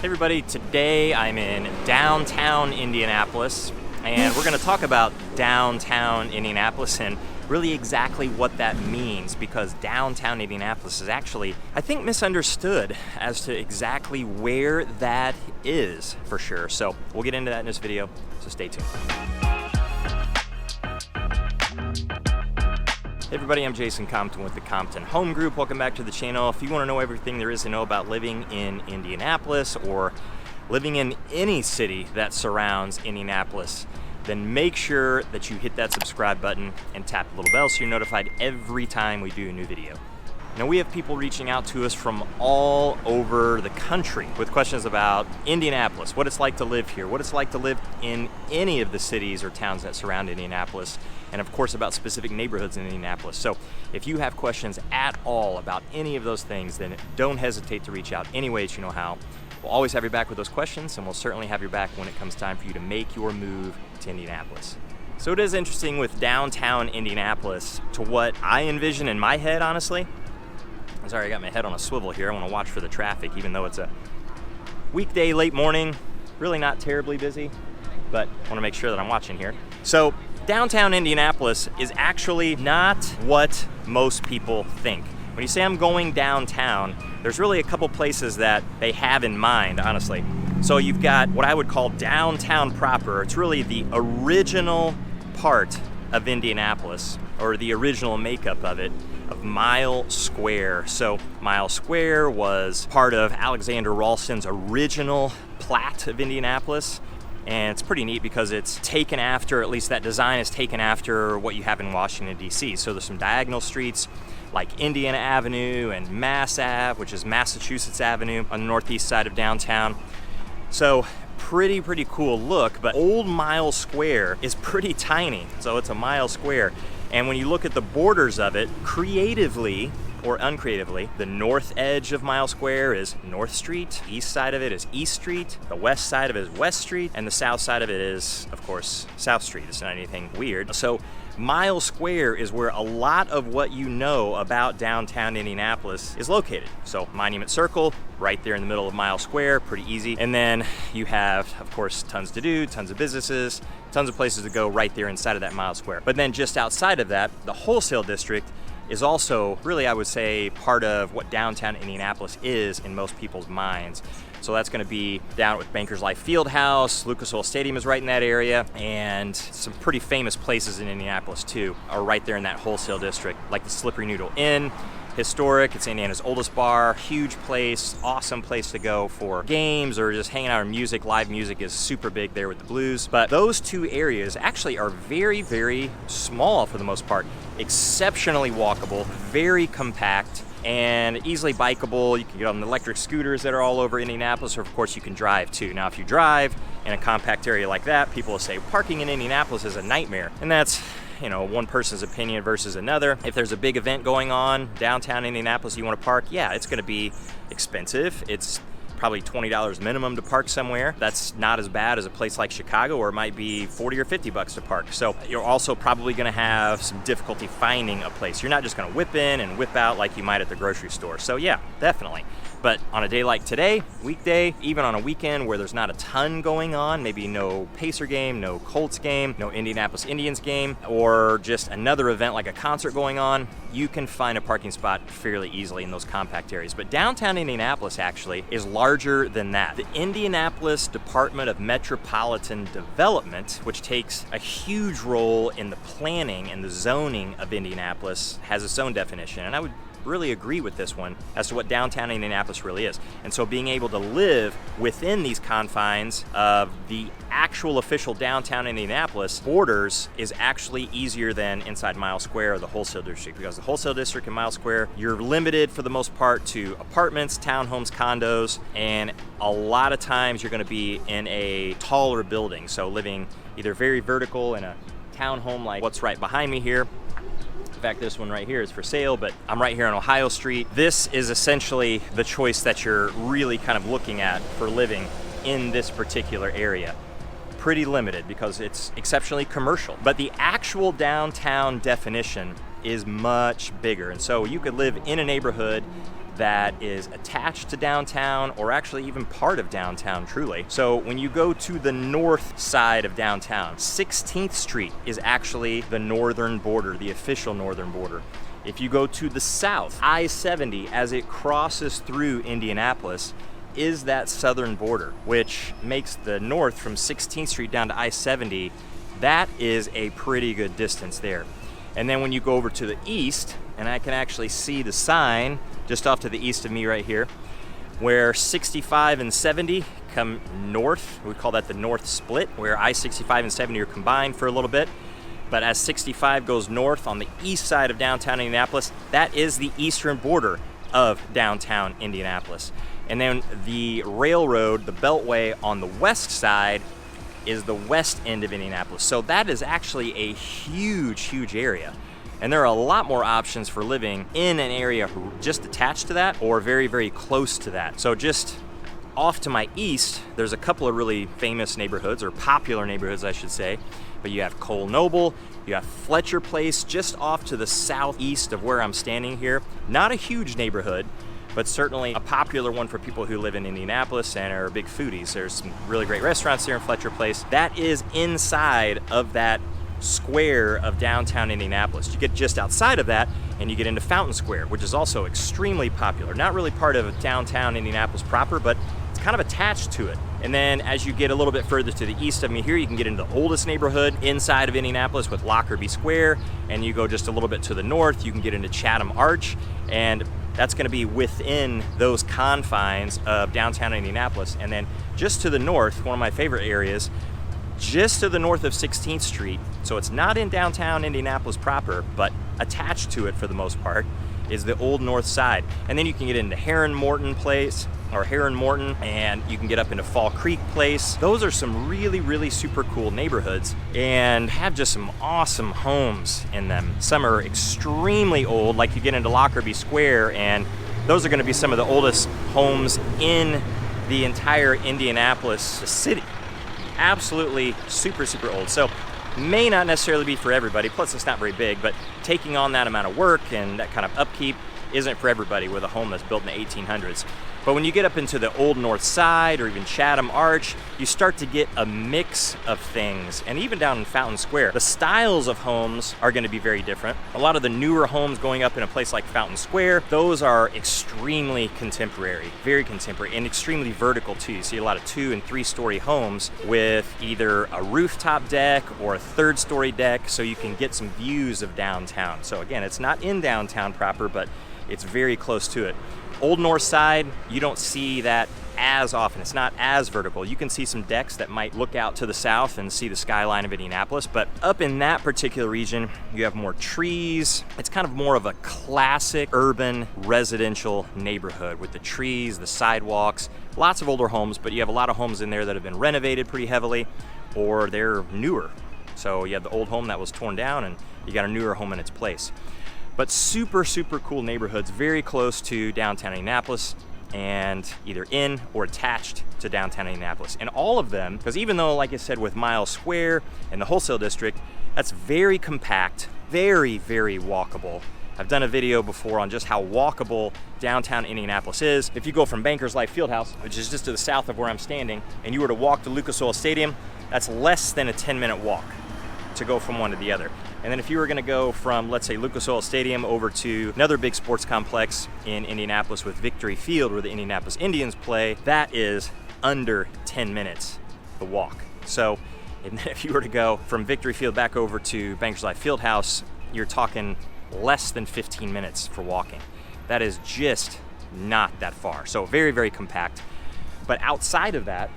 Hey everybody, today I'm in downtown Indianapolis, and we're going to talk about downtown Indianapolis and really exactly what that means, because downtown Indianapolis is actually, I think, misunderstood as to exactly where that is for sure. So we'll get into that in this video, so stay tuned. Hey everybody, I'm Jason Compton with the Compton Home Group. Welcome back to the channel. If you want to know everything there is to know about living in Indianapolis or living in any city that surrounds Indianapolis, then make sure that you hit that subscribe button and tap the little bell so you're notified every time we do a new video. Now, we have people reaching out to us from all over the country with questions about Indianapolis, what it's like to live here, what it's like to live in any of the cities or towns that surround Indianapolis, and of course about specific neighborhoods in Indianapolis. So if you have questions at all about any of those things, then don't hesitate to reach out any ways you know how. We'll always have your back with those questions, and we'll certainly have your back when it comes time for you to make your move to Indianapolis. So it is interesting with downtown Indianapolis to what I envision in my head, honestly. Sorry, I got my head on a swivel here. I want to watch for the traffic, even though it's a weekday late morning, really not terribly busy, but I want to make sure that I'm watching here. So downtown Indianapolis is actually not what most people think. When you say I'm going downtown, there's really a couple places that they have in mind, honestly. So you've got what I would call downtown proper. It's really the original part of Indianapolis, or the original makeup of it, of Mile Square. So Mile Square was part of Alexander Ralston's original plat of Indianapolis. And it's pretty neat because it's taken after, at least that design is taken after what you have in Washington, D.C. So there's some diagonal streets like Indiana Avenue and Mass Ave, which is Massachusetts Avenue on the northeast side of downtown. So pretty cool look, but Old Mile Square is pretty tiny. So it's a mile square. And when you look at the borders of it, creatively or uncreatively, the north edge of Mile Square is North Street, east side of it is East Street, the west side of it is West Street, and the south side of it is, of course, South Street. It's not anything weird. So Mile Square is where a lot of what you know about downtown Indianapolis is located. So Monument Circle, right there in the middle of Mile Square, pretty easy. And then you have, of course, tons to do, tons of businesses, tons of places to go right there inside of that Mile Square. But then just outside of that, the wholesale district is also really, I would say, part of what downtown Indianapolis is in most people's minds. So that's going to be down with Bankers Life Fieldhouse, Lucas Oil Stadium is right in that area, and some pretty famous places in Indianapolis too are right there in that wholesale district, like the Slippery Noodle Inn. Historic, it's Indiana's oldest bar, huge place, awesome place to go for games or just hanging out or music. Live music is super big there with the blues. But those two areas actually are very small for the most part, exceptionally walkable, very compact, and easily bikeable. You can get on the electric scooters that are all over Indianapolis, or of course you can drive too. Now if you drive in a compact area like that, people will say parking in Indianapolis is a nightmare, and that's, you know, one person's opinion versus another. If there's a big event going on downtown Indianapolis you want to park, yeah, it's going to be expensive. It's probably $20 minimum to park somewhere. That's not as bad as a place like Chicago, where it might be 40 or 50 bucks to park. So you're also probably going to have some difficulty finding a place. You're not just going to whip in and whip out like you might at the grocery store. So yeah, definitely. But on a day like today, weekday, even on a weekend where there's not a ton going on, maybe no Pacer game, no Colts game, no Indianapolis Indians game, or just another event like a concert going on, you can find a parking spot fairly easily in those compact areas. But downtown Indianapolis actually is larger than that. The Indianapolis Department of Metropolitan Development, which takes a huge role in the planning and the zoning of Indianapolis, has its own definition. And I would really agree with this one as to what downtown Indianapolis really is. And so being able to live within these confines of the actual official downtown Indianapolis borders is actually easier than inside Mile Square or the wholesale district, because the wholesale district in Mile Square, you're limited for the most part to apartments, townhomes, condos, and a lot of times you're going to be in a taller building. So living either very vertical in a townhome like what's right behind me here. In fact, this one right here is for sale, but I'm right here on Ohio Street. This is essentially the choice that you're really kind of looking at for living in this particular area. Pretty limited because it's exceptionally commercial, but the actual downtown definition is much bigger. And so you could live in a neighborhood that is attached to downtown, or actually even part of downtown truly. So when you go to the north side of downtown, 16th Street is actually the northern border, the official northern border. If you go to the south, I-70, as it crosses through Indianapolis, is that southern border, which makes the north from 16th Street down to I-70, that is a pretty good distance there. And then when you go over to the east, and I can actually see the sign just off to the east of me right here, where 65 and 70 come north. We call that the north split, where I-65 and 70 are combined for a little bit. But as 65 goes north on the east side of downtown Indianapolis, that is the eastern border of downtown Indianapolis. And then the railroad, the Beltway on the west side, is the west end of Indianapolis. So that is actually a huge, huge area. And there are a lot more options for living in an area just attached to that or very, very close to that. So just off to my east, there's a couple of really famous neighborhoods, or popular neighborhoods, I should say. But you have Cole Noble, you have Fletcher Place, just off to the southeast of where I'm standing here. Not a huge neighborhood, but certainly a popular one for people who live in Indianapolis and are big foodies. There's some really great restaurants there in Fletcher Place. That is inside of that square of downtown Indianapolis. You get just outside of that and you get into Fountain Square, which is also extremely popular. Not really part of downtown Indianapolis proper, but it's kind of attached to it. And then as you get a little bit further to the east of me here, you can get into the oldest neighborhood inside of Indianapolis with Lockerbie Square. And you go just a little bit to the north, you can get into Chatham Arch, and that's going to be within those confines of downtown Indianapolis. And then just to the north, one of my favorite areas, just to the north of 16th Street, so it's not in downtown Indianapolis proper, but attached to it for the most part, is the old north side. And then you can get into Heron Morton Place, or Heron Morton, and you can get up into Fall Creek Place. Those are some really, really super cool neighborhoods and have just some awesome homes in them. Some are extremely old, like you get into Lockerbie Square, and those are going to be some of the oldest homes in the entire Indianapolis city. Absolutely super, super old. So may not necessarily be for everybody, plus it's not very big, but taking on that amount of work and that kind of upkeep isn't for everybody with a home that's built in the 1800s. But when you get up into the old north side or even Chatham Arch, you start to get a mix of things. And even down in Fountain Square, the styles of homes are going to be very different. A lot of the newer homes going up in a place like Fountain Square, those are extremely contemporary, very contemporary, and extremely vertical too. You see a lot of 2- and 3-story homes with either a rooftop deck or a 3rd-story deck, so you can get some views of downtown. So again, it's not in downtown proper, but it's very close to it. Old North Side, you don't see that as often. It's not as vertical. You can see some decks that might look out to the south and see the skyline of Indianapolis, but up in that particular region, you have more trees. It's kind of more of a classic urban residential neighborhood with the trees, the sidewalks, lots of older homes, but you have a lot of homes in there that have been renovated pretty heavily, or they're newer. So you have the old home that was torn down and you got a newer home in its place. But super, super cool neighborhoods, very close to downtown Indianapolis and either in or attached to downtown Indianapolis. And all of them, because even though, like I said, with Miles Square and the wholesale district, that's very compact, very, very walkable. I've done a video before on just how walkable downtown Indianapolis is. If you go from Bankers Life Fieldhouse, which is just to the south of where I'm standing, and you were to walk to Lucas Oil Stadium, that's less than a 10-minute walk to go from one to the other. And then if you were going to go from, let's say, Lucas Oil Stadium over to another big sports complex in Indianapolis with Victory Field, where the Indianapolis Indians play, that is under 10 minutes the walk. So and then if you were to go from Victory Field back over to Bankers Life Fieldhouse, you're talking less than 15 minutes for walking. That is just not that far. So very, very compact. But outside of that,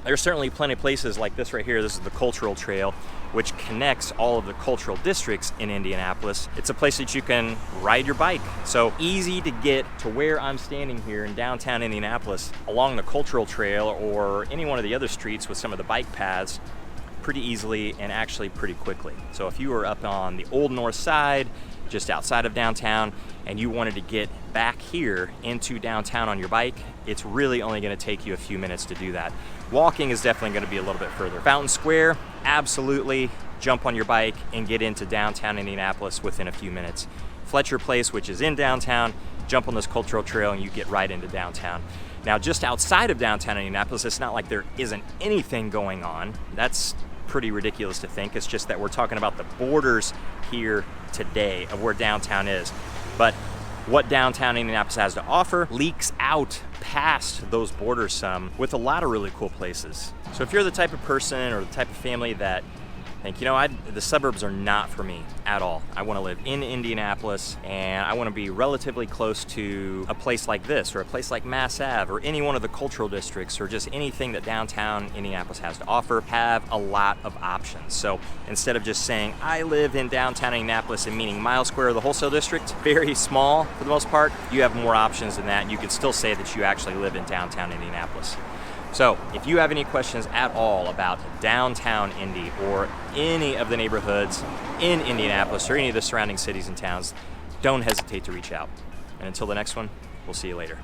there's certainly plenty of places like this right here. This is the Cultural Trail, which connects all of the cultural districts in Indianapolis. It's a place that you can ride your bike. So easy to get to where I'm standing here in downtown Indianapolis along the Cultural Trail or any one of the other streets with some of the bike paths pretty easily and actually pretty quickly. So if you were up on the Old North Side, just outside of downtown, and you wanted to get back here into downtown on your bike, it's really only going to take you a few minutes to do that. Walking is definitely going to be a little bit further. Fountain Square, absolutely jump on your bike and get into downtown Indianapolis within a few minutes. Fletcher Place, which is in downtown, jump on this cultural trail and you get right into downtown. Now, just outside of downtown Indianapolis, it's not like there isn't anything going on. That's pretty ridiculous to think. It's just that we're talking about the borders here today of where downtown is. But what downtown Indianapolis has to offer leaks out past those borders some, with a lot of really cool places. So if you're the type of person or the type of family that think, you know, the suburbs are not for me at all. I want to live in Indianapolis, and I want to be relatively close to a place like this, or a place like Mass Ave, or any one of the cultural districts, or just anything that downtown Indianapolis has to offer, have a lot of options. So instead of just saying, I live in downtown Indianapolis and meaning mile square of the wholesale district, very small for the most part, you have more options than that, and you can still say that you actually live in downtown Indianapolis. So if you have any questions at all about downtown Indy or any of the neighborhoods in Indianapolis or any of the surrounding cities and towns, don't hesitate to reach out. And until the next one, we'll see you later.